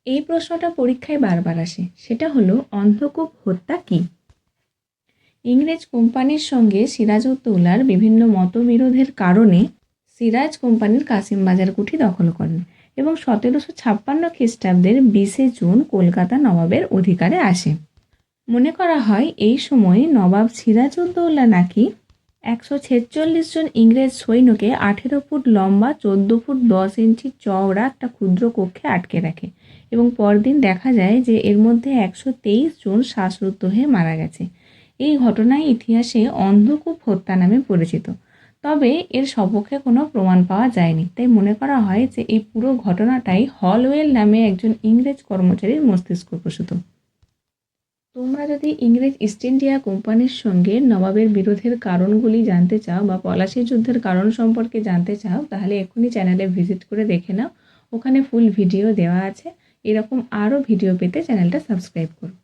এই প্রশ্নটা পরীক্ষায় বারবার আসে, সেটা হলো অন্ধকূপ হত্যা কী। ইংরেজ কোম্পানির সঙ্গে সিরাজউদ্দৌলার বিভিন্ন মতবিরোধের কারণে সিরাজ কোম্পানির কাশিমবাজার কুঠি দখল করেন এবং 1756 খ্রিস্টাব্দের 20শে জুন কলকাতা নবাবের অধিকারে আসে। মনে করা হয় এই সময় নবাব সিরাজউদ্দৌলা নাকি 146 জন ইংরেজ সৈন্যকে 18 ফুট লম্বা 14 ফুট 10 ইঞ্চি চওড়া একটা ক্ষুদ্র কক্ষে আটকে রাখে এবং পরদিন দেখা যায় যে এর মধ্যে 123 জন শ্বাসরুদ্ধ হয়ে মারা গেছে। এই ঘটনাই ইতিহাসে অন্ধকূপ হত্যা নামে পরিচিত। তবে এর সপক্ষে কোনো প্রমাণ পাওয়া যায়নি, তাই মনে করা হয় যে এই পুরো ঘটনাটাই হলওয়েল নামে একজন ইংরেজ কর্মচারীর মস্তিষ্ক প্রসূত। তোমরা যদি ইংরেজ ইস্ট ইন্ডিয়া কোম্পানির সঙ্গে নবাবের বিরোধের কারণগুলি জানতে চাও বা পলাশী যুদ্ধের কারণ সম্পর্কে জানতে চাও, তাহলে এখনই চ্যানেলে ভিজিট করে দেখে নাও, ওখানে ফুল ভিডিও দেওয়া আছে। এরকম আরও ভিডিও পেতে চ্যানেলটা সাবস্ক্রাইব করো।